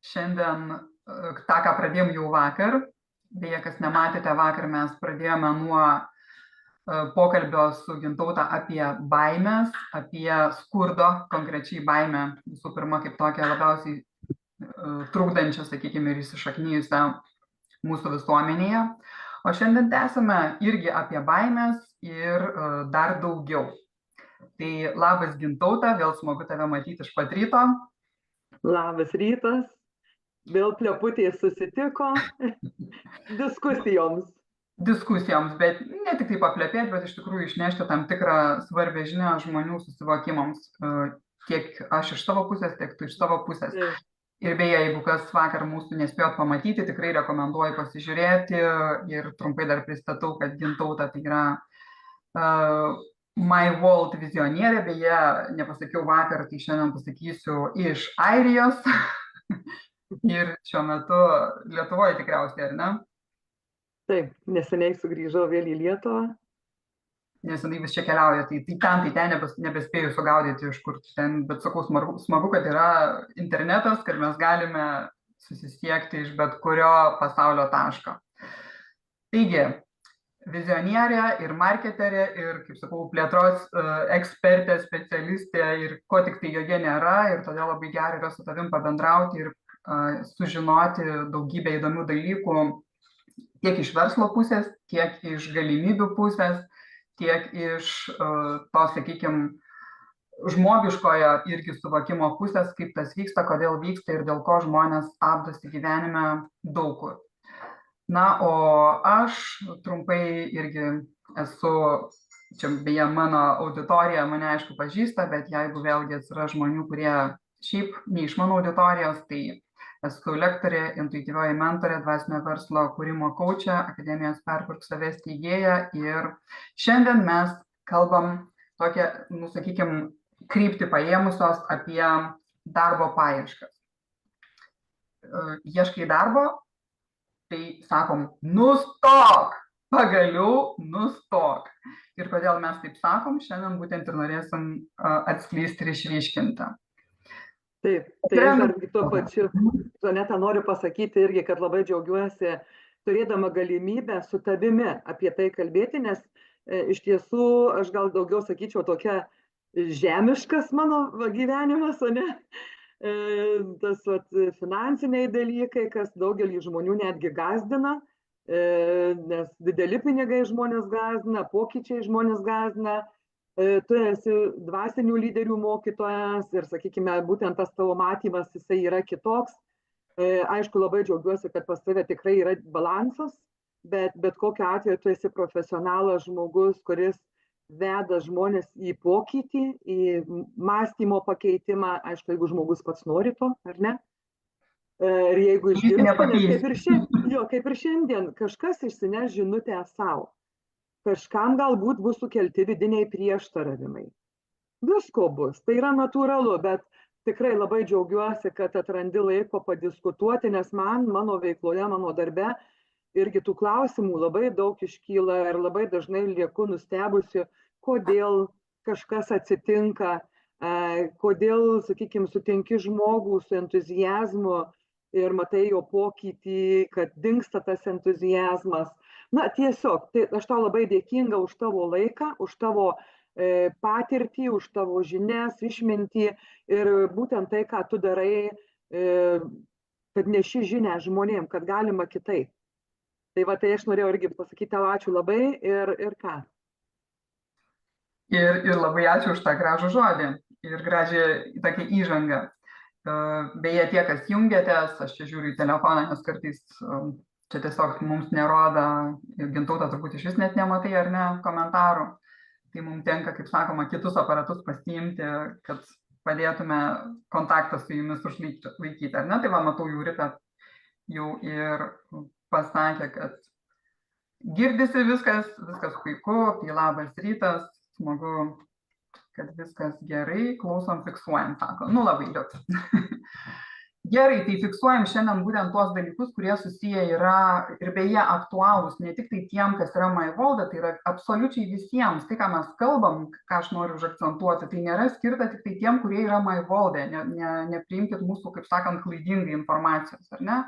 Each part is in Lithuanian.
Šiandien tą, ką pradėjom jau vakar, beje, kas nematėte, vakar mes pradėjome nuo pokalbio su Gintauta apie baimės, apie skurdo, konkrečiai baimę, visų pirma, kaip tokią labiausiai trukdančią, sakykime, ir įsišaknyjusią mūsų visuomenėje. O šiandien tęsime irgi apie baimės ir dar daugiau. Tai labas Gintauta, vėl smagu tave matyti iš pat ryto. Labas rytas, vėl pleputės susitiko diskusijoms. Bet ne tik taip paplepėti, bet iš tikrųjų išnešti tam tikrą svarbę žinią žmonių susivokimams. Tiek aš iš savo pusės, tiek tu iš savo pusės. Ir beje, jeigu kas vakar mūsų nespėjot pamatyti, tikrai rekomenduoju pasižiūrėti ir trumpai dar pristatau, kad Gintauta tai yra My World vizionierė, beje, nepasakiau vakar, tai šiandien pasakysiu iš Airijos ir šiuo metu Lietuvoje tikriausiai, ar ne? Taip, neseniai sugrįžau vėl į Lietuvą. Neseniai vis čia keliauja, tai ten nebespėjau sugaudyti iš kur ten, bet sakau, smagu, kad yra internetas, kad mes galime susisiekti iš bet kurio pasaulio taško. Taigi, vizionierė ir marketerė ir, kaip sakau, plėtros ekspertė, specialistė ir ko tik tai joje nėra ir todėl labai gerai yra su tavim pabendrauti ir sužinoti daugybę įdomių dalykų tiek iš verslo pusės, tiek iš galimybių pusės, tiek iš to, sakykime, žmogiškojo irgi suvokimo pusės, kaip tas vyksta, kodėl vyksta ir dėl ko žmonės stabdosi gyvenime daug kur. Na, o aš trumpai irgi esu, čia beje mano auditorija mane aišku pažįsta, bet jeigu vėlgi atsiras žmonių, kurie šiaip ne iš mano auditorijos, tai esu lektorė, intuityvioji mentorė, dvasinio verslo kūrimo kaučė, akademijos Perkurk save steigėja ir šiandien mes kalbam tokią, sakykime, kryptį paėmusios apie darbo paieškas. Ieškai darbo, tai sakom, nustok, pagaliau nustok. Ir kodėl mes taip sakom, šiandien būtent ir norėsim atskleisti ir išryškinti. Taip, tai aš dar tuo pačiu, Žaneta, noriu pasakyti irgi, kad labai džiaugiuosi turėdama galimybę su tavimi apie tai kalbėti, nes iš tiesų aš gal daugiau sakyčiau tokia žemiškas mano gyvenimas, o ne tas finansiniai dalykai, kas daugelį žmonių netgi gazdina, nes dideli pinigai žmonės gazdina, pokyčiai žmonės gazdina. Tu esi dvasinių lyderių mokytojas ir, sakykime, būtent tas tavo matymas, jisai yra kitoks. Aišku, labai džiaugiuosi, kad pas tave tikrai yra balansas, bet kokiu atveju tu esi profesionalas žmogus, kuris veda žmonės į pokytį, į mąstymo pakeitimą, aišku, jeigu žmogus pats nori to, ar ne? Ir jeigu išgirsta, kaip ir šiandien, kažkas išsineš žinutę savo. Kažkam galbūt bus sukelti vidiniai prieštaravimai. Visko bus, tai yra natūralu, bet tikrai labai džiaugiuosi, kad atrandi laiko padiskutuoti, nes mano veikloje, mano darbe irgi tų klausimų labai daug iškyla ir labai dažnai lieku nustebusi, kodėl kažkas atsitinka, kodėl, sakykime, sutinki žmogų su entuziazmu ir matai jo pokytį, kad dingsta tas entuziazmas. Na, tiesiog, tai aš tau labai dėkinga už tavo laiką, už tavo patirtį, už tavo žinias, išmintį ir būtent tai, ką tu darai, kad neši žinią žmonėm, kad galima kitaip. Tai va, tai aš norėjau irgi pasakyti tau ačiū labai ir ką. Ir labai ačiū už tą gražų žodį ir gražią tokią įžangą. Beje, tie, kas jungiatės, aš čia žiūriu į telefoną, nes kartais čia tiesiog mums nerodo, Gintauta turbūt iš vis net nematai ar ne komentarų, tai mums tenka, kaip sakoma, kitus aparatus pasiimti, kad padėtume kontaktą su jumis užlaikyti, ar ne? Tai va, matau, Jūrita jau ir pasakė, kad girdisi viskas puiku, tai labas rytas, smagu, kad viskas gerai, klausom, fiksuojam, sako, nu labai liuks. Gerai, tai fiksuojam šiandien būtent tuos dalykus, kurie susiję yra ir beje aktualūs ne tik tai tiem, kas yra MyVolda, tai yra absoliučiai visiems. Tai, ką mes kalbam, ką aš noriu užakcentuoti, tai nėra skirta tik tai tiem, kurie yra MyVolda. Nepriimkit mūsų, kaip sakant, klaidingai informacijos, ar ne?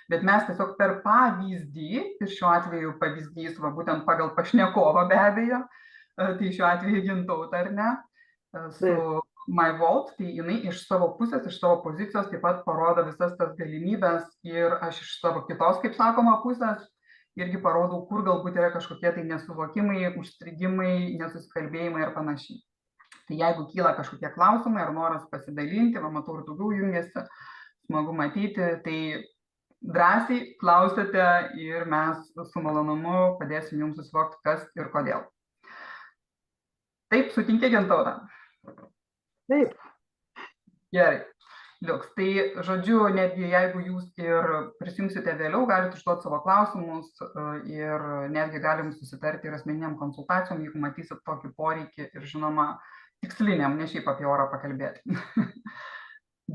Bet mes tiesiog per pavyzdį, ir šiuo atveju pavyzdys, va, būtent pagal pašnekovą be abejo, tai šiuo atveju Gintautą, ar ne? Su MyVolt, tai jinai iš savo pusės, iš savo pozicijos taip pat parodo visas tas galimybės ir aš iš savo kitos, kaip sakoma, pusės irgi parodau, kur galbūt yra kažkokie tai nesuvokimai, užstrigimai, nesusikalbėjimai ir panašiai. Tai jeigu kyla kažkokie klausimai ar noras pasidalinti, va, matau ir daugiau jungiasi, smagu matyti, tai drąsiai klausėte ir mes su malonumu padėsim jums susivokti, kas ir kodėl. Taip, sutinkė Gintautą? Taip. Gerai. Liuks. Tai, žodžiu, netgi jeigu jūs ir prisijungsite vėliau, galite užduoti savo klausimus ir netgi galim susitarti ir asmeniniam konsultacijom, jeigu matysit tokį poreikį ir, žinoma, tiksliniam, ne šiaip apie orą pakalbėti.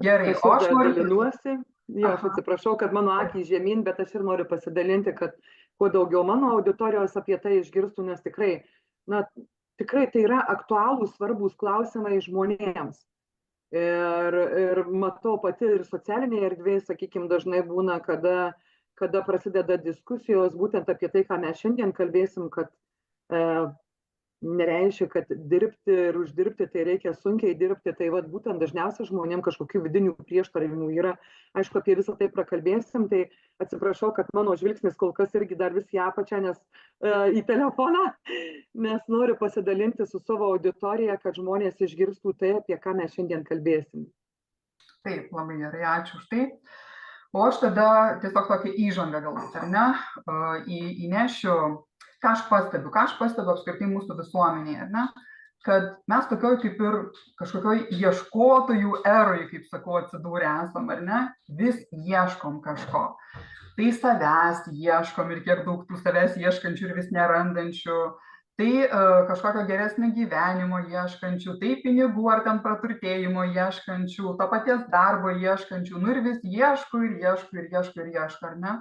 Gerai, o aš noriu... Dalinuosi. Jo, aš atsiprašau, kad mano akį žemyn, bet aš ir noriu pasidalinti, kad kuo daugiau mano auditorijos apie tai išgirstų, nes tikrai, tikrai tai yra aktualūs, svarbus klausimai žmonėms. Ir matau pati ir socialinėje erdvėje, sakykime, dažnai būna, kada prasideda diskusijos būtent apie tai, ką mes šiandien kalbėsim, kad nereiškia, kad dirbti ir uždirbti, tai reikia sunkiai dirbti, tai vat būtent dažniausiai žmonėm kažkokių vidinių prieštaravimų yra. Aišku, apie visą tai prakalbėsim, tai atsiprašau, kad mano žvilgsnis kol kas irgi dar vis į apačią, nes į telefoną, nes noriu pasidalinti su savo auditorija, kad žmonės išgirstų tai, apie ką mes šiandien kalbėsim. Taip, labai gerai, ačiū už tai. O aš tada tiesiog tokią įžangą galbūt, ar ne, įnešiu. Ką aš pastebiu apskritai mūsų visuomenėje, ne? Kad mes tokioj kaip ir kažkokioj ieškotojų eroj, kaip sakau, atsidūrę esam, ar ne? Vis ieškom kažko. Tai savęs ieškom ir kiek daug tų savęs ieškančių ir vis nerandančių. Tai kažkokio geresnio gyvenimo ieškančių, tai pinigų ar ten praturtėjimo ieškančių, to paties darbo ieškančių, ir vis ieško, ar ne?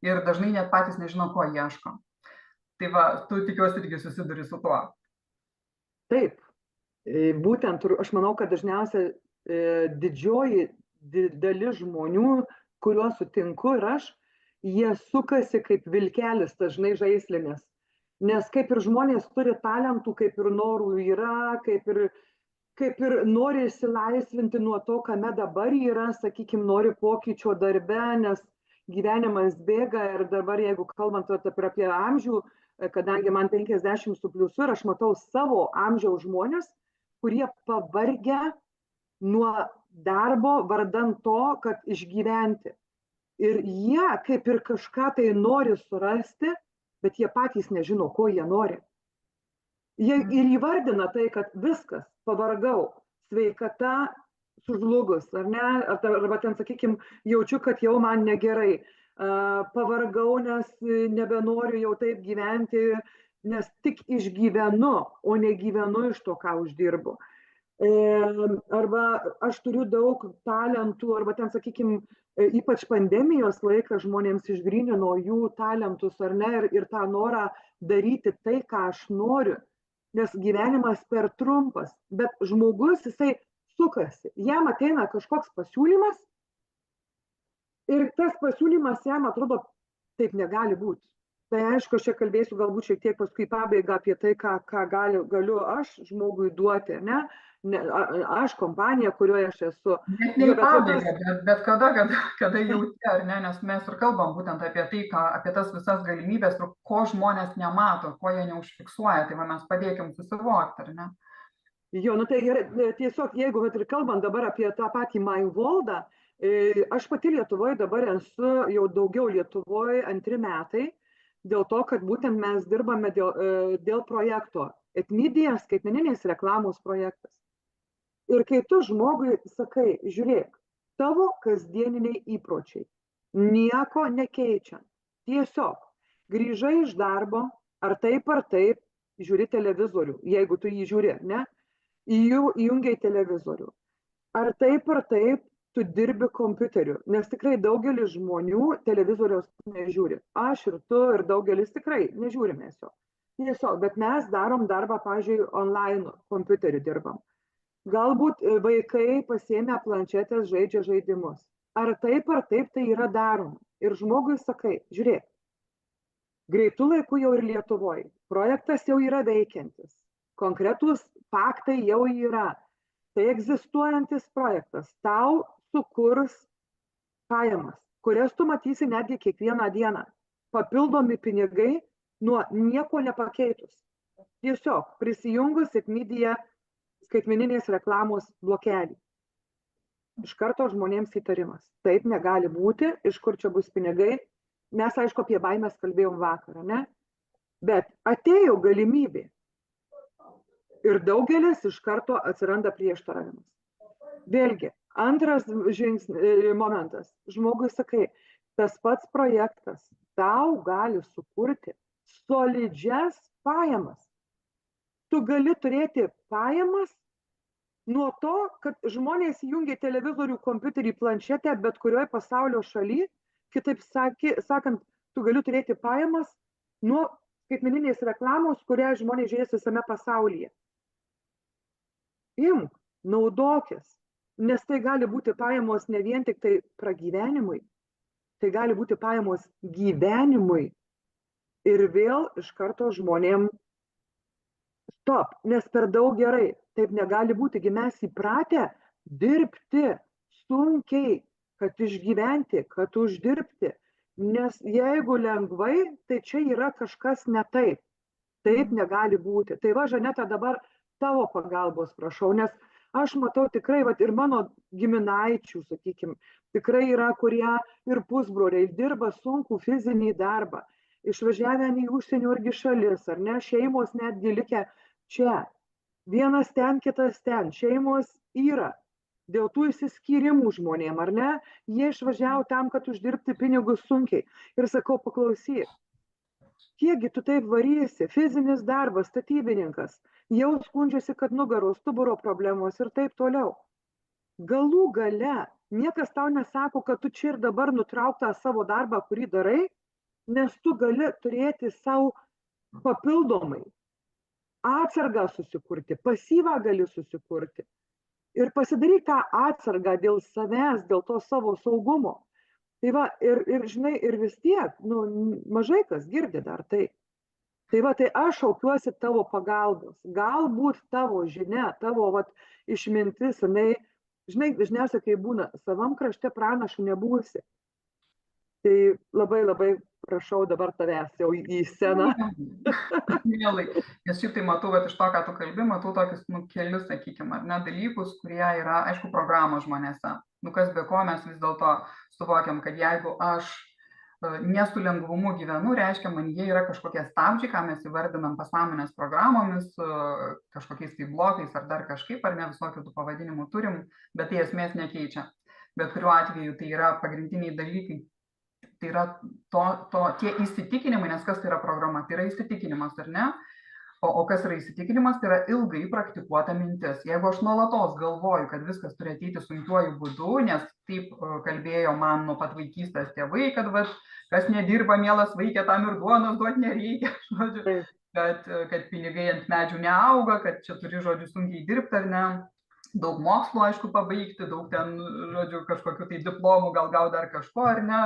Ir dažnai net patys nežino, ko ieško. Tai va, tu tikiuosi irgi susiduri su tuo. Taip, būtent aš manau, kad dažniausiai didžioji dalis žmonių, kuriuos sutinku ir aš, jie sukasi kaip vilkelis dažnai žaislinės. Nes kaip ir žmonės turi talentų, kaip ir norų yra, kaip ir nori išsilaisvinti nuo to, kame dabar yra, sakykime, nori pokyčio darbe, nes gyvenimas bėga ir dabar, jeigu kalbant apie amžių, kadangi man 50 su pliusu ir aš matau savo amžiaus žmonės, kurie pavargę nuo darbo vardan to, kad išgyventi. Ir jie kaip ir kažką tai nori surasti, bet jie patys nežino, ko jie nori. Jie ir įvardina tai, kad viskas, pavargau, sveikata sužlugus, ar ne? Arba ten, sakykime, jaučiu, kad jau man negerai. Pavargau, nes nebenoriu jau taip gyventi, nes tik išgyvenu, o negyvenu iš to, ką uždirbu. Arba aš turiu daug talentų, arba ten, sakykime, ypač pandemijos laikas žmonėms išgrynino jų talentus, ar ne, ir tą norą daryti tai, ką aš noriu, nes gyvenimas per trumpas, bet žmogus, jisai sukasi, jam ateina kažkoks pasiūlymas, ir tas pasiūlymas jam atrodo, taip negali būti. Tai aišku, aš čia kalbėsiu galbūt šiek tiek paskui pabaigą apie tai, ką galiu aš žmogui duoti, ne? Aš kompanija, kurioje aš esu. Net ne į pabaigą, bet kada jauti, ar ne? Nes mes ir kalbam būtent apie tai, apie tas visas galimybės, ko žmonės nemato, ko jie neužfiksuoja, tai va mes padėkim susivokti, ar ne? Jo, tai tiesiog, jeigu ir kalbant dabar apie tą patį MyVoldą, aš pati Lietuvoje dabar esu jau daugiau Lietuvoje 2 metai, dėl to, kad būtent mes dirbame dėl projekto Etmedia, skaitmeninės reklamos projektas. Ir kai tu žmogui sakai, žiūrėk, tavo kasdieniniai įpročiai, nieko nekeičiant, tiesiog grįžai iš darbo, ar taip, žiūri televizorių, jeigu tu jį žiūri, ne? Įjungiai televizorių. Ar taip, tu dirbi kompiuteriu, nes tikrai daugelis žmonių televizoriaus nežiūri. Aš ir tu ir daugelis tikrai nežiūrime jo. Tiesiog, bet mes darom darbą, pavyzdžiui, online kompiuteriu dirbam. Galbūt vaikai pasiėmę planšetės žaidžia žaidimus. Ar taip tai yra daroma? Ir žmogui sakai, žiūrėk, greitų laikų jau ir Lietuvoje. Projektas jau yra veikiantis. Konkretūs faktai jau yra. Tai egzistuojantis projektas tau sukurs pajamas, kurias tu matysi netgi kiekvieną dieną. Papildomi pinigai nuo nieko nepakeitus. Tiesiog prisijungus Media skaitmeninės reklamos blokelį. Iš karto žmonėms įtarimas. Taip negali būti, iš kur čia bus pinigai. Mes, aišku, apie baimės kalbėjom vakarą, ne? Bet atėjo galimybė. Ir daugelis iš karto atsiranda prieštaravimas. Vėlgi, antras momentas. Žmogui sakai, tas pats projektas tau gali sukurti solidžias pajamas. Tu gali turėti pajamas nuo to, kad žmonės įjungia televizorių, kompiuterį, planšetę, bet kurioje pasaulio šaly, kitaip sakant, tu gali turėti pajamas nuo skaitmeninės reklamos, kurią žmonės žiūrės visame pasaulyje. Imk, naudokis, nes tai gali būti pajamos ne vien tik tai pragyvenimui, tai gali būti pajamos gyvenimui. Ir vėl iš karto žmonėm stop, nes per daug gerai. Taip negali būti, mes įpratę dirbti sunkiai, kad išgyventi, kad uždirbti. Nes jeigu lengvai, tai čia yra kažkas ne taip. Taip negali būti. Tai va, Žaneta, dabar tavo pagalbos prašau, nes aš matau tikrai, ir mano giminaičių, sakykime, tikrai yra, kurie ir pusbroliai dirba sunkų fizinį darbą, išvažiavę į užsienio irgi šalis, ar ne, šeimos netgi likę čia. Vienas ten, kitas ten. Šeimos yra. Dėl tų išsiskyrimų žmonėm, ar ne? Jie išvažiavo tam, kad uždirbti pinigus sunkiai. Ir sakau, paklausyk, kiekgi tu taip varysi? Fizinis darbas, statybininkas. Jau skundžiasi, kad nugaros, stuburo problemos ir taip toliau. Galų gale, niekas tau nesako, kad tu čia ir dabar nutrauk tą savo darbą, kurį darai, nes tu gali turėti savo papildomai atsargą susikurti, pasyvą gali susikurti ir pasidaryk tą atsargą dėl savęs, dėl to savo saugumo. Tai va, ir žinai, ir vis tiek, mažai kas girdi dar tai. Tai va, tai aš šaukiuosi tavo pagalbos, galbūt tavo žinia, tavo išmintis, žinai, dažniausiai, kai būna savam krašte pranašu nebūsi. Tai labai, labai prašau dabar tavęs jau į sceną. Mielai, nes šiaip tai matau, iš to, ką tu kalbi, matau tokius kelius, sakykime, ar ne, dalykus, kurie yra, aišku, programos žmonėse. Kas be ko mes vis dėlto suvokiam, kad jeigu aš ne su lengvumu gyvenu, reiškia, man jie yra kažkokie stabdžiai, ką mes įvardinam pasąmonės programomis, kažkokiais tai blokais ar dar kažkaip, ar ne, visokių tų pavadinimų turim, bet tai esmės nekeičia. Bet kuriuo atveju tai yra pagrindiniai dalykai. Tai yra tie įsitikinimai, nes kas tai yra programa, tai yra įsitikinimas, ar ne? O kas yra įsitikinimas, tai yra ilgai praktikuota mintis. Jeigu aš nuolatos galvoju, kad viskas turi ateiti sunkiuoju būdu, nes taip kalbėjo man nuo pat vaikystės tėvai, kad kas nedirba, mielas vaikė, tam ir duonos duoti nereikia, žodžiu, kad pinigai ant medžių neauga, kad čia turi, žodžiu, sunkiai dirbti, ar ne? Daug mokslo, aišku, pabaigti, daug ten, žodžiu, kažkokių tai diplomų, gal dar kažko, ar ne?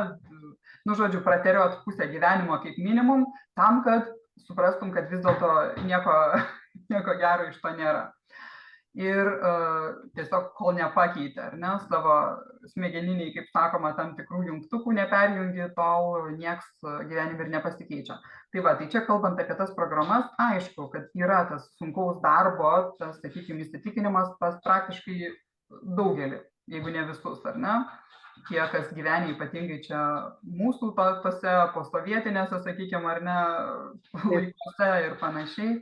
Žodžiu, prateriot pusę gyvenimo kaip minimum, tam, kad suprastum, kad vis dėlto nieko gero iš to nėra. Ir tiesiog, kol nepakeitė, ar ne, savo smegeniniai, kaip sakoma, tam tikrų jungtukų neperjungi, tol nieks gyvenime ir nepasikeičia. Tai va, tai čia kalbant apie tas programas, aišku, kad yra tas sunkaus darbo, tas, sakykime, įsitikinimas pas praktiškai daugelį, jeigu ne visus, ar ne? Tie, kas gyvena ypatingai čia mūsų tose posovietinėse, sakykime, ar ne, laikuose ir panašiai,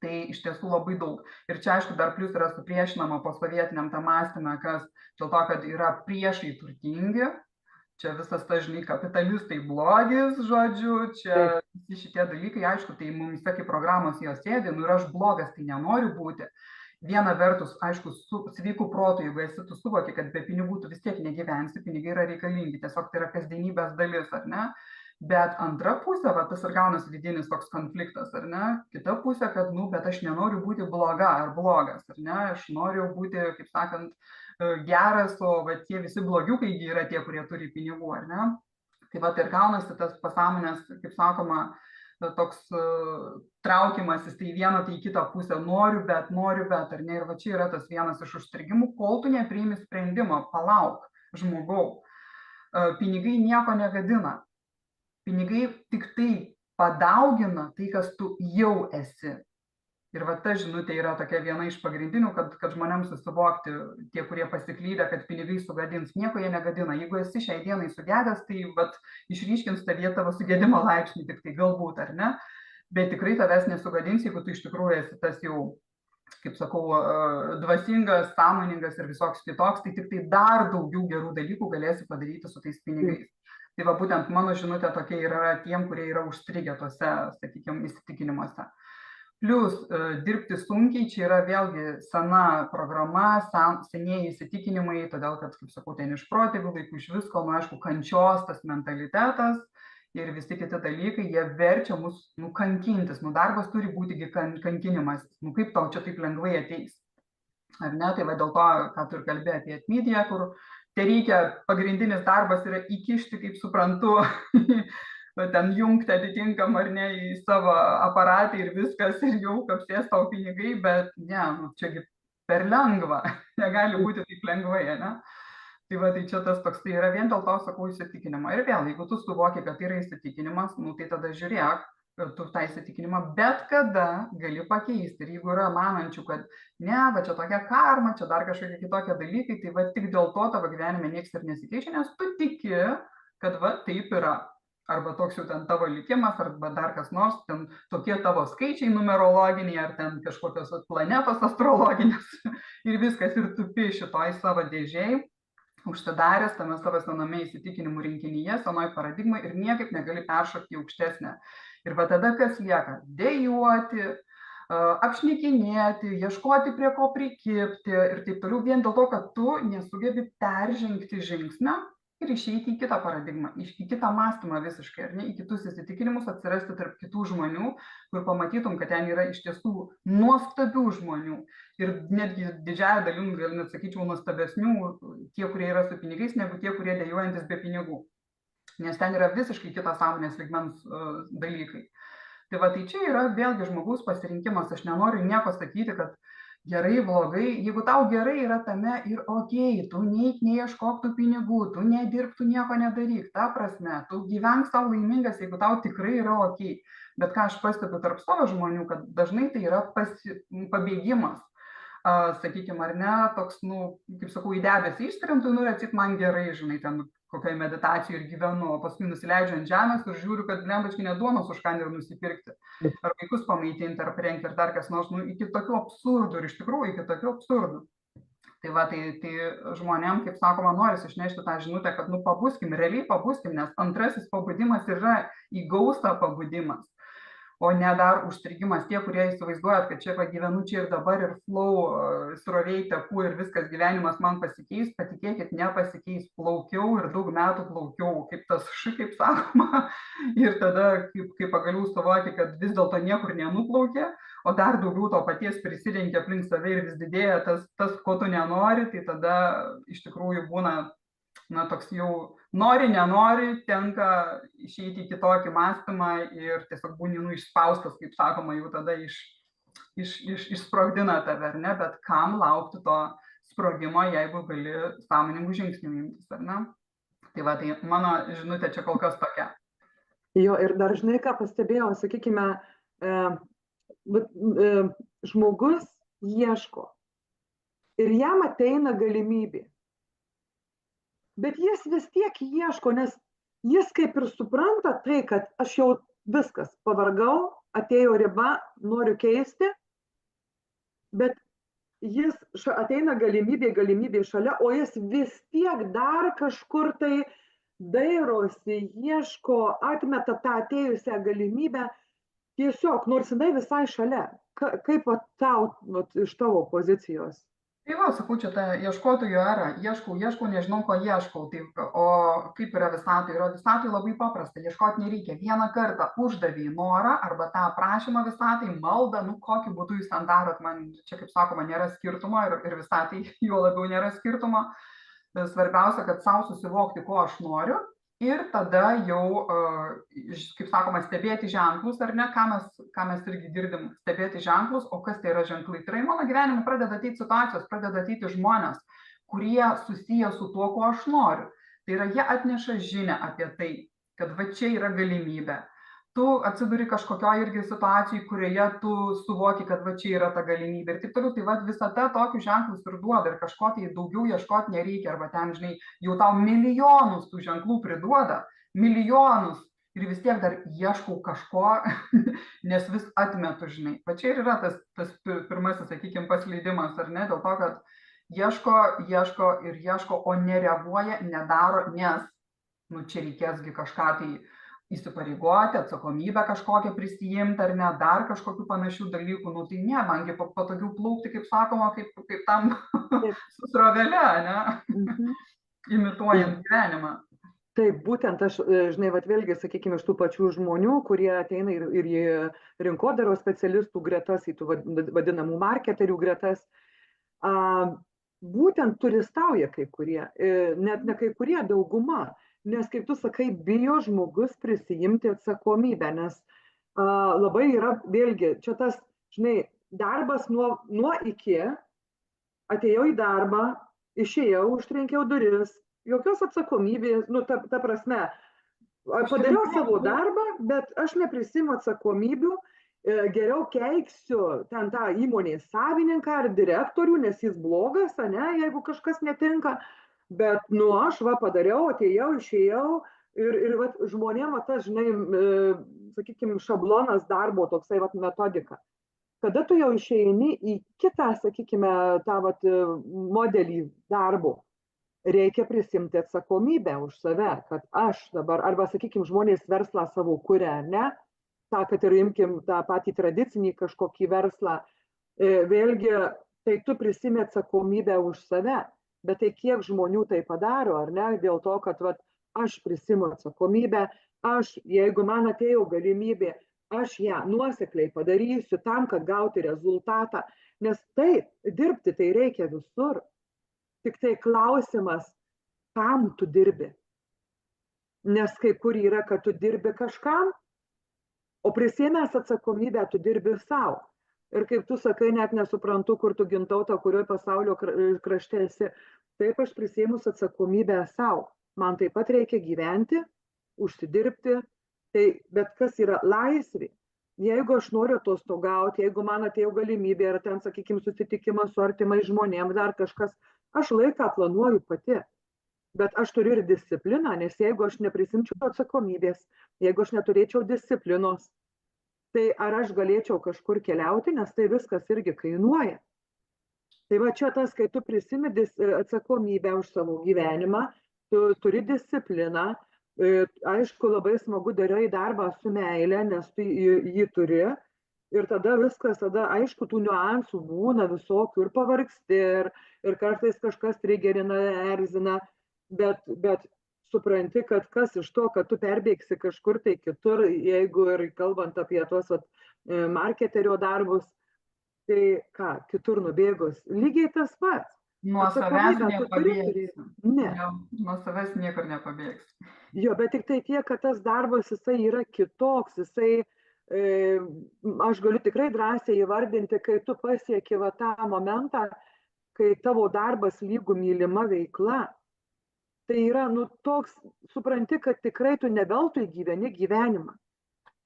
tai iš tiesų labai daug. Ir čia, aišku, dar plius yra supriešinama posovietiniam tą mąstymą, kas dėl to, kad yra priešai turtingi, čia visas tas, žinai, kapitalistai blogis, žodžiu, čia visi šitie dalykai, aišku, tai mums, kaip programos jos sėdi, ir aš blogas, tai nenoriu būti. viena vertus, aišku, su sveiku protu, jeigu esi, tu suvoki, kad be pinigų tu vis tiek negyvensi, pinigai yra reikalingi, tiesiog tai yra kasdienybės dalis, ar ne? Bet antra pusė, va, tas ir gaunasi vidinis toks konfliktas, ar ne? Kita pusė, kad, nu, bet aš nenoriu būti bloga ar blogas, ar ne? Aš noriu būti, kaip sakant, geras, o va, tie visi blogiukai yra tie, kurie turi pinigų, ar ne? Tai va, ir gaunasi tas pasąmonės, kaip sakoma, toks traukimasis tai į vieną, tai į kitą pusę, noriu, bet, ar ne? Ir va, čia yra tas vienas iš užstrigimų, kol tu nepriimi sprendimo, palauk, žmogau. Pinigai nieko negadina. Pinigai tik tai padaugina tai, kas tu jau esi. Ir va ta žinutė yra tokia viena iš pagrindinių, kad žmonėms susivokti, tie, kurie pasiklydė, kad pinigai sugadins, nieko jie negadina. Jeigu esi šiai dienai sugedęs, tai vat, išryškins tavyje tavo sugedimo laipsnį, tik tai galbūt, ar ne? Bet tikrai tavęs nesugadins, jeigu tu iš tikrųjų esi tas jau, kaip sakau, dvasingas, sąmoningas ir visoks kitoks, tai tik tai dar daugiau gerų dalykų galėsi padaryti su tais pinigais. Tai va būtent mano žinutė tokia yra tiem, kurie yra užstrigę tose, sakykime, įsitikinimuose. Plius dirbti sunkiai, čia yra vėlgi sena programa, senieji įsitikinimai, todėl kad, kaip sakau, ten iš protėvių laikų, iš visko, nu aišku, kančios tas mentalitetas ir visi kiti dalykai, jie verčia mus kankintis, darbas turi būti kankinimas, kaip tau čia taip lengvai ateis. Ar ne, tai va dėl to, ką tu ir kalbėjai apie atmydiją, kur tai reikia, pagrindinis darbas yra įkišti, kaip suprantu, ten jungti atitinkam ar ne į savo aparatą ir viskas, ir jau kapsės tau pinigai, bet ne, čiagi per lengva, negali būti taip lengvai, ne? Tai va, tai čia tas toks, tai yra vien dėl to, sakau, įsitikinimą. Ir vėl, jeigu tu suvoki, kad tai yra įsitikinimas, tai tada žiūrėk, tu tą įsitikinimą bet kada gali pakeisti. Ir jeigu yra manančių, kad ne, va čia tokia karma, čia dar kažkokie kitokie dalykai, tai va tik dėl to tavo gyvenime nieks ir nesikeičia, nes tu tiki, kad va taip yra. Arba toks jau ten tavo likimas, arba dar kas nors, ten tokie tavo skaičiai numerologiniai, ar ten kažkokios planetos astrologinės ir viskas, ir tupi šitoj savo dėžėj, užsidaręs tame savo sename įsitikinimų rinkinyje, senoj paradigmai ir niekaip negali peršokti į aukštesnę. Ir va tada kas lieka? Dejuoti, apšnikinėti, ieškoti prie ko prikibti ir taip toliau, vien dėl to, kad tu nesugebi peržengti žingsnio ir išeiti į kitą paradigmą, į kitą mąstymą visiškai, ar ne, į kitus įsitikinimus, atsirasti tarp kitų žmonių, kur pamatytum, kad ten yra iš tiesų nuostabių žmonių ir netgi didžiąją dalim, gal net sakyčiau, nuostabesnių, tie, kurie yra su pinigais, negu tie, kurie dejuojantis be pinigų. Nes ten yra visiškai kitas sąmonės lygmens dalykai. Tai va, tai čia yra vėlgi žmogaus pasirinkimas. Aš nenoriu nieko sakyti, kad gerai, blogai. Jeigu tau gerai yra tame ir okei, tu neik, neieškok tų pinigų, tu nedirbk, tu nieko nedaryk. Ta prasme, tu gyvenk savo laimingas, jeigu tau tikrai yra okei. Bet ką aš pastebiu tarp savo žmonių, kad dažnai tai yra pabėgimas. Sakykime, ar ne, toks, kaip sakau, į debesį išskrentu, atsit man gerai, žinai, ten kokioje meditacijoje ir gyvenu, o paskui nusileidžiu ant žemės ir žiūriu, kad blembački neduonos užkandi ir nusipirkti, ar vaikus pamaitinti, ar aprengti, ar dar kas nors, iki tokių absurdų, ir iš tikrųjų iki tokių absurdų. Tai va, tai žmonėm, kaip sakoma, norisi išnešti tą žinutę, kad pabuskim, realiai pabuskim, nes antrasis pabudimas yra įgausta pabudimas. O ne dar užstrigimas. Tie, kurie įsivaizduojat, kad čia gyvenu čia ir dabar ir flow, sroviai teku ir viskas gyvenimas man pasikeis, patikėkit, nepasikeis, plaukiau ir daug metų plaukiau, kaip tas kaip sakoma. Ir tada, kai pagaliau suvoki, kad vis dėlto niekur nenuplaukė, o dar daugiau to paties prisirengia aplink save ir vis didėja tas, ko tu nenori, tai tada iš tikrųjų būna toks jau nori, nenori, tenka išeiti į kitokį mąstymą ir tiesiog būni išspaustas, kaip sakoma, jau tada išsprogdina tave, ar ne, bet kam laukti to sprogimo, jeigu gali sąmoningų žingsnių imtis, ar ne? Tai va, tai mano žinutė čia kol kas tokia. Jo, ir dar žinai, ką pastebėjau, sakykime, žmogus ieško ir jam ateina galimybė. Bet jis vis tiek ieško, nes jis kaip ir supranta tai, kad aš jau viskas, pavargau, atėjo riba, noriu keisti, bet jis ateina galimybė šalia, o jis vis tiek dar kažkur tai dairosi, ieško, atmeta tą atėjusią galimybę tiesiog, nors jinai visai šalia. Kaip tau iš tavo pozicijos? Tai va, sakau, čia ta ieškotojų era. Ieškau, nežinau, ko ieškau. Tai, o kaip yra visatoje? Yra visatoje labai paprasta. Ieškoti nereikia. Vieną kartą uždavė norą arba tą prašymą visatai, maldą, nu kokiu būdu jūs ten darot, man čia, kaip sakoma, nėra skirtumo ir visatai juo labiau nėra skirtumo. Svarbiausia, kad savo susivokti, ko aš noriu. Ir tada jau, kaip sakoma, stebėti ženklus, ar ne, ką mes irgi girdim, stebėti ženklus, o kas tai yra ženklai. Tai yra į mano gyvenimą pradeda ateiti situacijos, pradeda ateiti žmonės, kurie susiję su tuo, ko aš noriu. Tai yra, jie atneša žinią apie tai, kad va čia yra galimybė. Tu atsiduri kažkokioje irgi situacijoje, kurioje tu suvoki, kad va čia yra ta galimybė ir taip toliau. Tai va visata tokius ženklus ir duoda ir kažko tai daugiau ieškoti nereikia. Arba ten, žinai, jau tau milijonus tų ženklų priduoda, milijonus ir vis tiek dar ieškau kažko, nes vis atmetu, žinai. Va čia ir yra tas pirmasis, sakykime, pasleidimas, ar ne, dėl to, kad ieško, o nereaguoja, nedaro, nes, nu, čia reikėsgi kažką tai įsipareigoti, atsakomybę kažkokią prisijimti ar ne, dar kažkokių panašių dalykų, nu tai ne, mangi patogiau plaukti, kaip sakoma, kaip tam su srovele, ne, imituojant gyvenimą. Taip, būtent aš, žinai, vėlgi, sakykime, iš tų pačių žmonių, kurie ateina ir į rinkodaros specialistų gretas, į tų vadinamų marketerių gretas, būtent turistauja kai kurie, net ne kai kurie, dauguma. Nes, kaip tu sakai, bijo žmogus prisijimti atsakomybę, nes labai yra, vėlgi, čia tas, žinai, darbas nuo iki, atėjau į darbą, išėjau, užtrenkiau duris, jokios atsakomybės, nu, ta prasme, padariau savo darbą, bet aš neprisimu atsakomybių, geriau keiksiu ten tą įmonės savininką ar direktorių, nes jis blogas, ne, jeigu kažkas netinka. Bet, nu, aš padariau, atėjau, išėjau ir žmonėm tas, žinai, sakykime, šablonas darbo, toksai metodika. Kada tu jau išeini į kitą, sakykime, tą modelį darbo, reikia prisimti atsakomybę už save, kad aš dabar, arba, sakykime, žmonės verslą savo kuria, ne, tą, kad ir imkim tą patį tradicinį kažkokį verslą, vėlgi, tai tu prisimi atsakomybę už save. Bet tai kiek žmonių tai padaro, ar ne, dėl to, kad aš prisimu atsakomybę, jeigu man atėjo galimybė, aš ją nuosekliai padarysiu tam, kad gauti rezultatą, nes taip, dirbti tai reikia visur. Tik tai klausimas, kam tu dirbi. Nes kai kur yra, kad tu dirbi kažkam, o prisėmęs atsakomybę tu dirbi savo. Ir kaip tu sakai, net nesuprantu, kur tu Gintauta, kurioje pasaulio krašte esi. Taip, aš prisėmus atsakomybę savo. Man taip pat reikia gyventi, užsidirbti. Bet kas yra laisvė? Jeigu aš noriu atostogauti, jeigu man atėjo galimybė ir ten, sakykime, susitikimas su artimai žmonėm, dar kažkas, aš laiką planuoju pati. Bet aš turiu ir discipliną, nes jeigu aš neprisimčiau atsakomybės, jeigu aš neturėčiau disciplinos, tai ar aš galėčiau kažkur keliauti, nes tai viskas irgi kainuoja. Tai va čia tas, kai tu prisimi atsakomybę už savo gyvenimą, tu turi discipliną, aišku, labai smagu darai darbą su meile, nes tu jį turi ir tada viskas, aišku, tų niuansų būna visokių ir pavargsti, ir kartais kažkas trigerina, erzina, bet supranti, kad kas iš to, kad tu perbėgsi kažkur tai kitur, jeigu ir kalbant apie tuos marketerio darbus, tai ką, kitur nubėgus, lygiai tas pats. Nuo savęs nepabėgsi. Ne. Nuo savęs niekur nepabėgsi. Jo, bet tik tai tiek, kad tas darbas jisai yra kitoks, jisai, aš galiu tikrai drąsiai įvardinti, kai tu pasieki tą momentą, kai tavo darbas lygu mylima veikla. Tai yra, toks, supranti, kad tikrai tu ne veltui gyveni gyvenimą.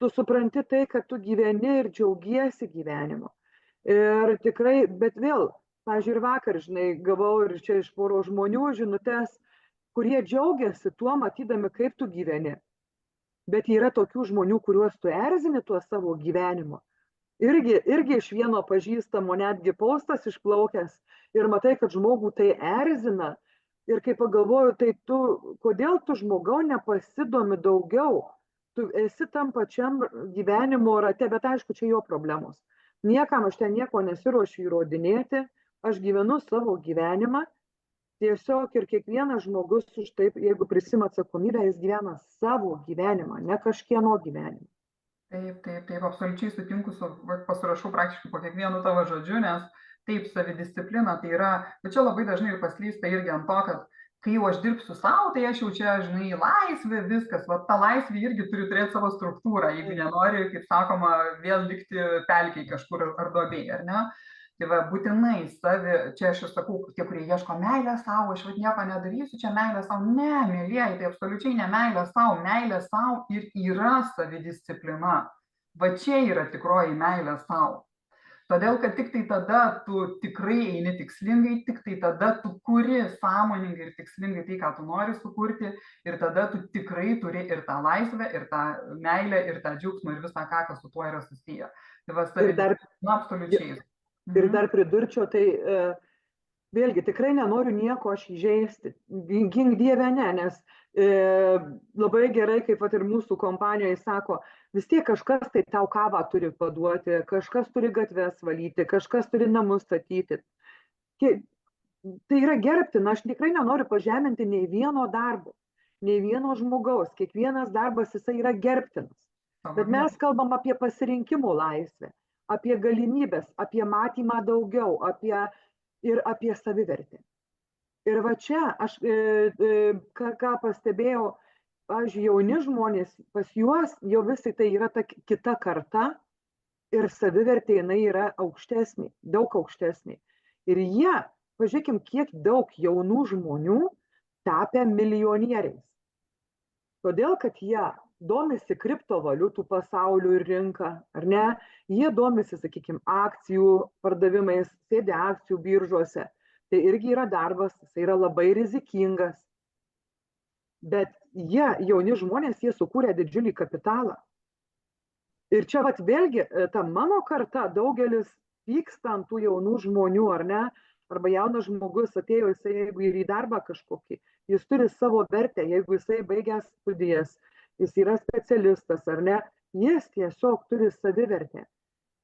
Tu supranti tai, kad tu gyveni ir džiaugiesi gyvenimu. Ir tikrai, bet vėl, pavyzdžiui, ir vakar, žinai, gavau ir čia iš poro žmonių žinutes, kurie džiaugiasi tuo matydami, kaip tu gyveni. Bet yra tokių žmonių, kuriuos tu erzini tuo savo gyvenimu. Irgi iš vieno pažįstamo netgi postas išplaukęs ir matai, kad žmogų tai erzina. Ir kai pagalvoju, tai kodėl tu žmogau nepasidomi daugiau tu esi tam pačiam gyvenimo rate, bet aišku, čia jo problemos. Niekam aš ten nieko nesiruošiu įrodinėti, aš gyvenu savo gyvenimą, tiesiog ir kiekvienas žmogus už taip, jeigu prisima atsakomybę, jis gyvena savo gyvenimą, ne kažkieno gyvenimą. Taip, absoliučiai sutinku pasirašau praktiškai po kiekvienu tavo žodžiu, nes taip, savidisciplina tai yra, bet čia labai dažnai ir paslysta irgi ant to, kad kai jau aš dirbsiu savo, tai aš jau čia, žinai, laisvė, viskas, va ta laisvė irgi turi turėti savo struktūrą, jeigu nenori, kaip sakoma, vėl likti pelkiai kažkur ar duobėj, ar ne? Tai va, būtinai čia aš ir sakau, tie, kurie ieško meilę savo, aš nieko nedarysiu, čia meilė savo, ne, mėlyjeji, tai absoliučiai ne meilė savo ir yra savidisciplina. Va čia yra tikroji meilė savo. Todėl, kad tik tai tada tu tikrai eini tikslingai, tik tai tada tu kuri sąmoningai ir tikslingai tai, ką tu nori sukurti, ir tada tu tikrai turi ir tą laisvę, ir tą meilę, ir tą džiaugsmą, ir visą ką, kas su tuo yra susiję. Tai va, savidisciplina absoliučiai. Ir dar pridurčiau, tai vėlgi tikrai nenoriu nieko aš įžeisti, gink Dieve ne, nes labai gerai, kaip ir mūsų kompanijoje sako, vis tiek kažkas tai tau kavą turi paduoti, kažkas turi gatves valyti, kažkas turi namus statyti. Tai yra gerbtina, aš tikrai nenoriu pažeminti nei vieno darbo, nei vieno žmogaus, kiekvienas darbas jisai yra gerbtinas. Bet mes kalbam apie pasirinkimo laisvę, apie galimybės, apie matymą daugiau, ir apie savivertę. Ir va čia aš ką pastebėjau, pavyzdžiui, jauni žmonės, pas juos jau visai tai yra ta kita karta ir savivertė jinai yra aukštesnė, daug aukštesnė. Ir jie, pažiūrėkim, kiek daug jaunų žmonių tapę milijonieriais. Todėl, kad jie domisi kriptovaliutų pasauliu ir rinka, ar ne? Jie domisi, sakykime, akcijų pardavimais, sėdi akcijų biržuose. Tai irgi yra darbas, jis yra labai rizikingas. Bet jie, jauni žmonės, jie sukūrė didžiulį kapitalą. Ir čia vat vėlgi, ta mano karta, daugelis pyksta ant tų jaunų žmonių, ar ne? Arba jaunas žmogus atėjo, jisai, jeigu ir į darbą kažkokį, jis turi savo vertę, jeigu jisai baigęs studijas, jis yra specialistas, ar ne? Jis tiesiog turi savivertę.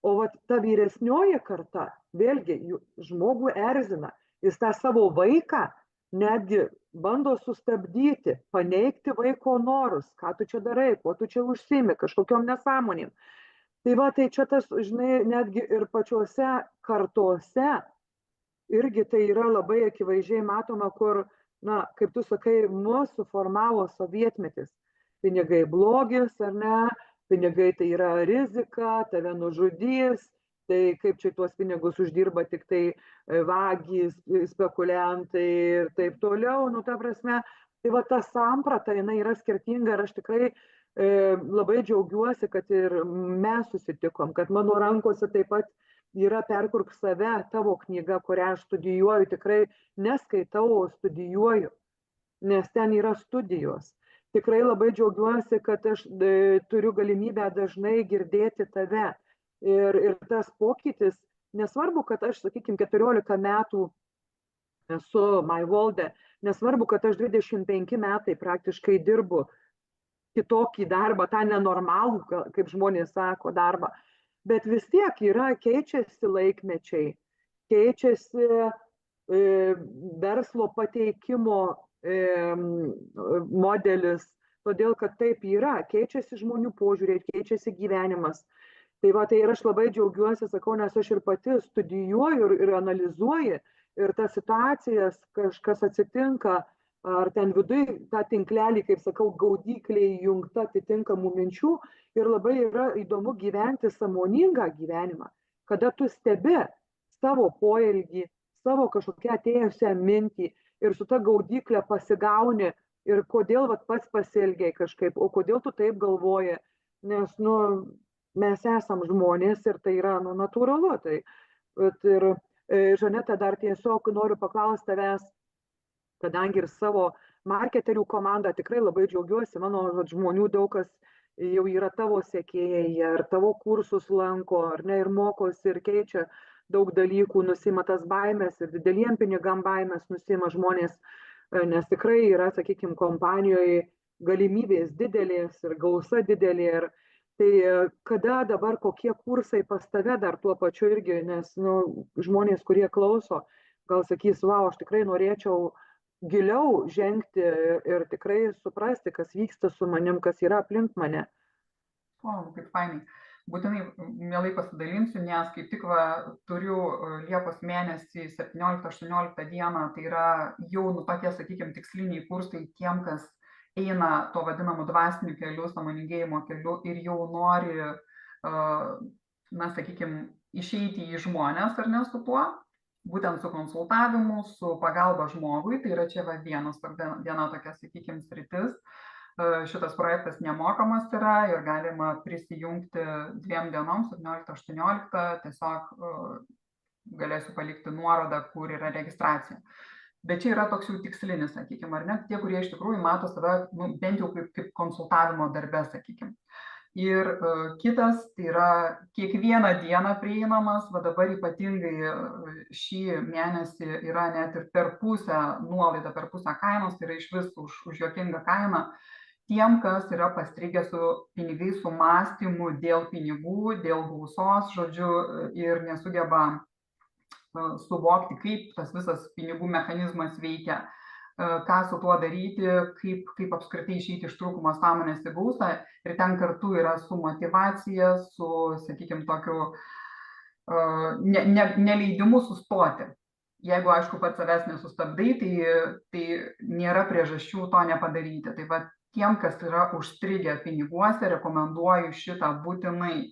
O vat ta vyresnioji karta, vėlgi, žmogų erzina, jis tą savo vaiką netgi bando sustabdyti, paneigti vaiko norus, ką tu čia darai, kuo tu čia užsiimi, kažkokiom nesąmonėm. Tai va, tai čia tas, žinai, netgi ir pačiuose kartuose, irgi tai yra labai akivaizdžiai matoma, kur, na, kaip tu sakai, mus suformavo sovietmetis. Pinigai blogis, ar ne? Pinigai tai yra rizika, tave nužudys, tai kaip čia tuos pinigus uždirba tik tai vagys, spekuliantai ir taip toliau, nu ta prasme, tai va ta samprata, jinai yra skirtinga ir aš tikrai labai džiaugiuosi, kad ir mes susitikom, kad mano rankose taip pat yra Perkurk save, tavo knyga, kurią aš studijuoju, tikrai neskaitau, o studijuoju, nes ten yra studijos. Tikrai labai džiaugiuosi, kad aš turiu galimybę dažnai girdėti tave. Ir tas pokytis, nesvarbu, kad aš, sakykime, 14 metų esu MyWorld'e, nesvarbu, kad aš 25 metai praktiškai dirbu kitokį darbą, tą nenormalų, kaip žmonės sako, darbą. Bet vis tiek keičiasi laikmečiai, keičiasi verslo pateikimo modelis, todėl kad taip yra, keičiasi žmonių požiūriai, keičiasi gyvenimas. Tai va, tai ir aš labai džiaugiuosi, sakau, nes aš ir pati studijuoju ir analizuoju ir tas situacijas, kažkas atsitinka, ar ten viduj tą tinklelį, kaip sakau, gaudykliai jungta atitinkamų minčių ir labai yra įdomu gyventi sąmoningą gyvenimą, kada tu stebi savo poelgį, savo kažkokią atėjusią mintį ir su ta gaudyklė pasigauni ir kodėl vat pats pasielgiai kažkaip, o kodėl tu taip galvoji, nes, nu, mes esam žmonės ir tai yra, nu, natūralu. Tai, ir Žaneta, dar tiesiog noriu paklausti tavęs, kadangi ir savo marketerių komandą tikrai labai džiaugiuosi, mano žmonių daug kas jau yra tavo sekėjai, ar tavo kursus lanko, ar ne, ir mokosi, ir keičia daug dalykų, nusima tas baimės ir dideliem pinigam baimės nusima žmonės, nes tikrai yra, sakykime, kompanijoje galimybės didelės ir gausa didelė. Ir tai kada dabar kokie kursai pas tave dar tuo pačiu irgi, nes žmonės, kurie klauso, gal sakys, wow, aš tikrai norėčiau giliau žengti ir tikrai suprasti, kas vyksta su manim, kas yra aplink mane. O, kaip fainai. Būtinai mielai pasidalinsiu, nes kaip tik turiu Liepos mėnesį 17-18 dieną, tai yra jau tokie, sakykime, tiksliniai kursai tiem, kas eina to vadinamų dvasinių kelių, sąmoningėjimo kelių ir jau nori, na, sakykime, išeiti į žmonės, ar ne, su tuo, būtent su konsultavimu, su pagalba žmogui, tai yra čia viena tokia, sakykime, sritis. Šitas projektas nemokamas yra ir galima prisijungti 2 dienom, 17-18, tiesiog galėsiu palikti nuorodą, kur yra registracija. Bet čia yra toks jau tikslinis, sakykime, ar ne, tie, kurie iš tikrųjų mato save, bent jau kaip konsultavimo darbe, sakykime. Ir kitas, tai yra kiekvieną dieną prieinamas, dabar ypatingai šį mėnesį yra net ir per pusę nuolaida, per pusę kainos, tai yra iš vis už juokingą kainą. Tiem, kas yra pastrigę su pinigais, su mąstymu dėl pinigų, dėl gausos, žodžiu, ir nesugeba suvokti, kaip tas visas pinigų mechanizmas veikia, ką su tuo daryti, kaip apskritai išeiti iš trūkumo sąmonės į gausą. Ir ten kartu yra su motyvacija, su, sakykime, tokiu neleidimu sustoti. Jeigu, aišku, pats savęs nesustabdai, tai nėra priežasčių to nepadaryti. Tai va, tiem, kas yra užstrigę piniguose, rekomenduoju šitą būtinai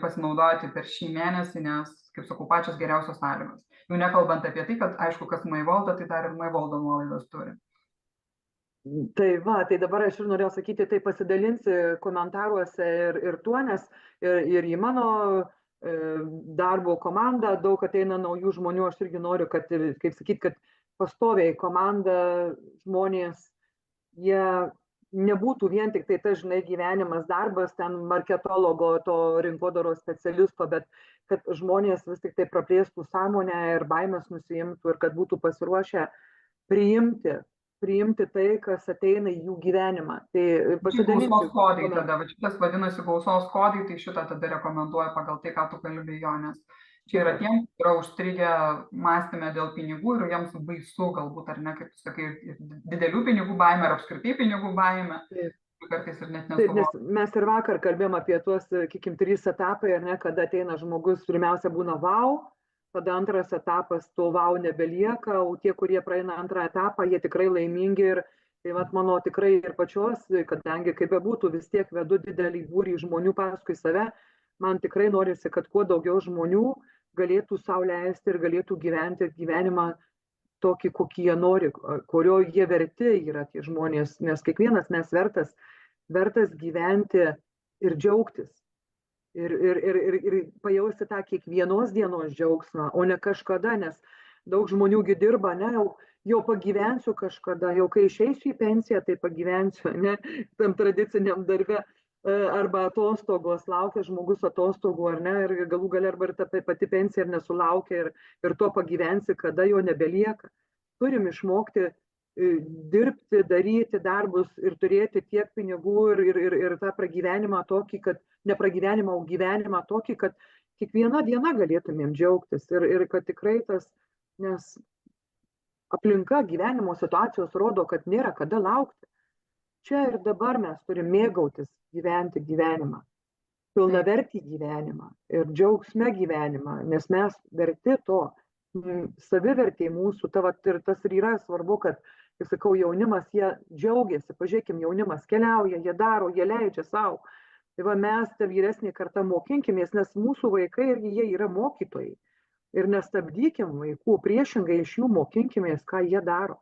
pasinaudoti per šį mėnesį, nes, kaip sakau, pačios geriausios sąlygos. Jau nekalbant apie tai, kad, aišku, kas MyVolta, tai dar ir MyVolta nuolaidas turi. Tai va, tai dabar aš ir norėjau sakyti, tai pasidalinsi komentaruose ir tuo, nes ir į mano darbo komandą daug ateina naujų žmonių, aš irgi noriu, kad, kaip sakyti, kad pastoviai komanda žmonės, jie nebūtų vien tik tai tas, žinai, gyvenimas, darbas, ten marketologo, to rinkodaros specialisto, bet kad žmonės vis tik tai praplėstų sąmonę ir baimės nusiimtų ir kad būtų pasiruošę priimti tai, kas ateina į jų gyvenimą. Tai pasidalinsiu. Gausos kodai tada, šitas vadinasi gausos kodai, tai šitą tada rekomenduoju pagal tai, ką tu kalbėjai, nes čia yra tiem, kurie yra užstrigę mąstyme dėl pinigų ir jiems baisu galbūt, ar ne, kaip tu sakai, didelių pinigų baimė ar apskritai pinigų baimė. Kartais ir net nesuvokia. Nes mes ir vakar kalbėjom apie tuos, sakykim, 3 etapai, ar ne, kada ateina žmogus, pirmiausia būna wow, tada antras etapas, to wow nebelieka, o tie, kurie praeina antrą etapą, jie tikrai laimingi ir tai vat mano tikrai ir pačios, kadangi kaip bebūtų, vis tiek vedu didelį būrį žmonių paskui save, man tikrai norisi, kad kuo daugiau žmonių galėtų sau leisti ir galėtų gyventi gyvenimą tokį, kokį jie nori, kurio jie verti yra tie žmonės, nes kiekvienas mes vertas gyventi ir džiaugtis. Ir pajausti tą kiekvienos dienos džiaugsmą, o ne kažkada, nes daug žmoniųgi dirba, ne, jau pagyvensiu kažkada, jau kai išeisiu į pensiją, tai pagyvensiu, ne, tam tradiciniam darbe. Arba atostogos, laukia žmogus atostogų, ar ne, ir galų gale arba ir ta pati pensija ir nesulaukia ir to pagyvensi, kada jo nebelieka. Turim išmokti dirbti, daryti darbus ir turėti tiek pinigų ir tą pragyvenimą tokį, kad ne pragyvenimą, o gyvenimą tokį, kad kiekvieną dieną galėtumėm džiaugtis ir kad tikrai tas, nes aplinka gyvenimo situacijos rodo, kad nėra kada laukti. Čia ir dabar mes turim mėgautis, gyventi gyvenimą, pilnavertį gyvenimą ir džiaugsme gyvenimą, nes mes verti to, savivertė mūsų, ir tas ir yra svarbu, kad, kaip sakau, jaunimas, jie džiaugiasi, pažiūrėkim, jaunimas keliauja, jie daro, jie leidžia savo. Tai va mes, ta vyresnė karta, mokinkimės, nes mūsų vaikai irgi jie yra mokytojai. Ir nestabdykim vaikų, priešingai iš jų mokinkimės, ką jie daro.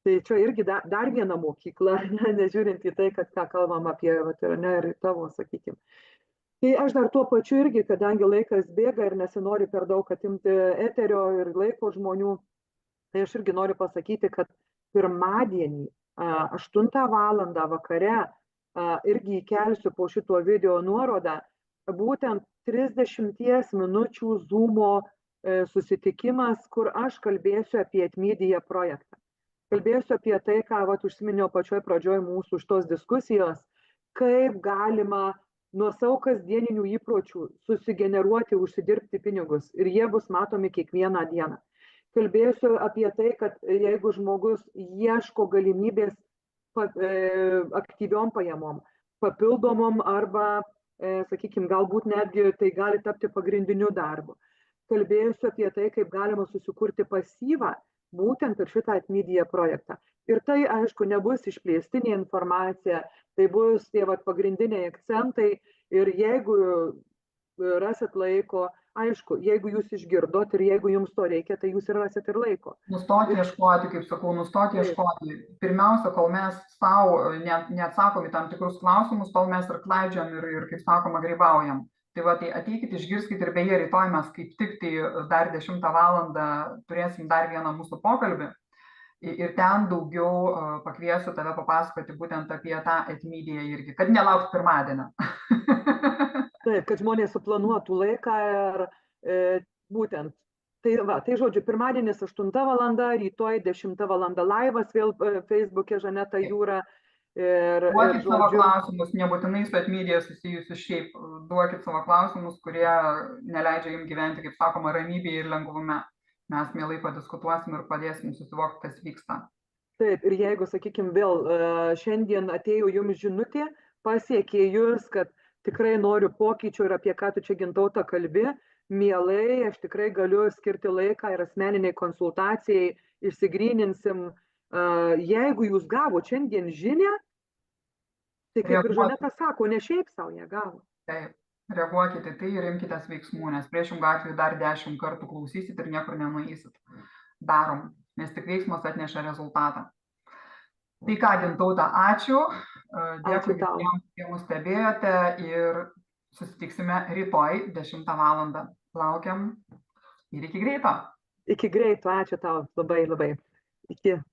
Tai čia irgi dar viena mokykla, nežiūrint į tai, kad ką kalbam apie, ne, ir tavo, sakykime. Tai aš dar tuo pačiu irgi, kadangi laikas bėga ir nesinori per daug atimti eterio ir laiko žmonių, tai aš irgi noriu pasakyti, kad pirmadienį 8 valandą vakare irgi įkelsiu po šito video nuorodą, būtent 30 minučių Zoomo susitikimas, kur aš kalbėsiu apie Atmedia projektą. Kalbėsiu apie tai, ką užsiminiau pačioj pradžioj mūsų šitos diskusijos, kaip galima nuo savo kasdieninių įpročių susigeneruoti, užsidirbti pinigus ir jie bus matomi kiekvieną dieną. Kalbėsiu apie tai, kad jeigu žmogus ieško galimybės aktyviom pajamom, papildomom arba, sakykime, galbūt netgi tai gali tapti pagrindiniu darbu. Kalbėsiu apie tai, kaip galima susikurti pasyvą būtent per šitą Atmedia projektą. Ir tai, aišku, nebus išplėstinė informacija, tai bus tie pagrindiniai akcentai ir jeigu rasit laiko, aišku, jeigu jūs išgirdot ir jeigu jums to reikia, tai jūs ir rasit ir laiko. Nustoti ieškoti, kaip sakau, nustoti ieškoti. Pirmiausia, kol mes savo neatsakom į tam tikrus klausimus, tol mes ir klaidžiam ir kaip sakoma, grybaujam. Tai va, tai ateikit, išgirskit ir beje, rytoj mes kaip tik tai dar 10 valandą turėsim dar vieną mūsų pokalbį ir ten daugiau pakviesiu tave papasakoti būtent apie tą Atmedia irgi, kad nelaukt pirmadienio. Taip, kad žmonės suplanuotų laiką ir būtent. Tai žodžiu, pirmadienis 8 valanda, rytoj 10 valanda laivas vėl Facebook'e Žaneta Jūra. Duokit savo klausimus, nebūtinai su Atmedia susijusius šiaip, duokit savo klausimus, kurie neleidžia jums gyventi, kaip sakoma, ramybėje ir lengvume. Mes mielai padiskutuosim ir padėsim susivokti, kas vyksta. Taip, ir jeigu, sakykime, vėl šiandien atėjo jums žinutė, pasiekė jūs, kad tikrai noriu pokyčių ir apie ką tu čia Gintaute kalbi, mielai, aš tikrai galiu skirti laiką ir asmeniniai konsultacijai, išsigryninsim. Jeigu jūs gavot šiandien žinią, tai kaip ir Žaneta sako, ne šiaip savo ją gavo. Taip, reaguokite tai ir imkitės veiksmų, nes priešingų atveju dar 10 kartų klausysit ir niekur nenueisit. Darom, nes tik veiksmas atneša rezultatą. Tai ką, Gintaute, ačiū. Dėkui visiems, kurie mus stebėjote ir susitiksime rytoj 10 valandą. Laukiam ir iki greito. Iki greito, ačiū tau labai labai. Iki.